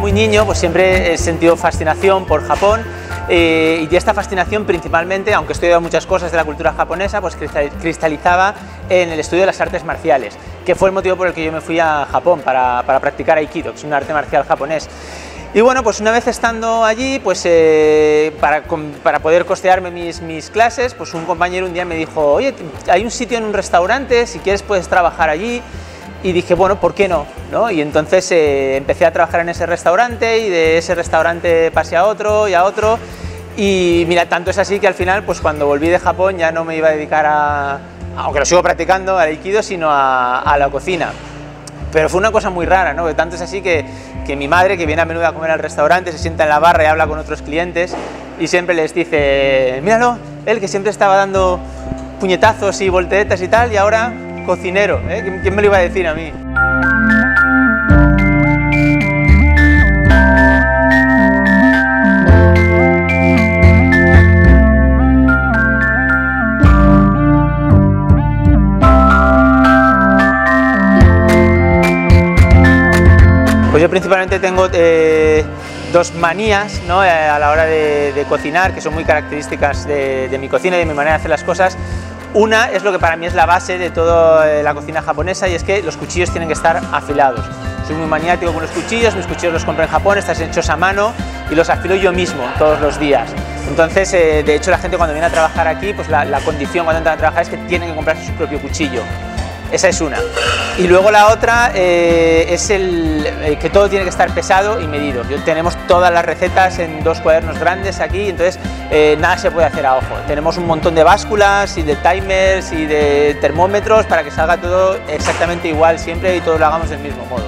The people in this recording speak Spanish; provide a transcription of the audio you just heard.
muy niño pues siempre he sentido fascinación por Japón y esta fascinación principalmente, aunque he estudiado muchas cosas de la cultura japonesa, pues cristalizaba en el estudio de las artes marciales, que fue el motivo por el que yo me fui a Japón para practicar Aikido, que es un arte marcial japonés. Y bueno, pues una vez estando allí, pues para poder costearme mis clases, pues un compañero un día me dijo: oye, hay un sitio en un restaurante, si quieres puedes trabajar allí. Y dije, bueno, ¿por qué no? Y entonces empecé a trabajar en ese restaurante y de ese restaurante pasé a otro y a otro. Y mira, tanto es así que al final, pues cuando volví de Japón ya no me iba a dedicar aunque lo sigo practicando, al Aikido, sino a la cocina. Pero fue una cosa muy rara, ¿no? Tanto es así que mi madre, que viene a menudo a comer al restaurante, se sienta en la barra y habla con otros clientes y siempre les dice: míralo, él que siempre estaba dando puñetazos y volteretas y tal, y ahora cocinero, ¿eh? ¿Quién me lo iba a decir a mí? Pues yo principalmente tengo dos manías, ¿no? A la hora de cocinar, que son muy características de mi cocina y de mi manera de hacer las cosas. Una es lo que para mí es la base de toda la cocina japonesa, y es que los cuchillos tienen que estar afilados. Soy muy maniático con los cuchillos, mis cuchillos los compro en Japón, están hechos a mano y los afilo yo mismo todos los días. Entonces, de hecho, la gente cuando viene a trabajar aquí, pues la condición cuando entran a trabajar es que tienen que comprarse su propio cuchillo. Esa es una. Y luego la otra es que todo tiene que estar pesado y medido. Tenemos todas las recetas en 2 cuadernos grandes aquí, entonces nada se puede hacer a ojo. Tenemos un montón de básculas y de timers y de termómetros para que salga todo exactamente igual siempre y todos lo hagamos del mismo modo.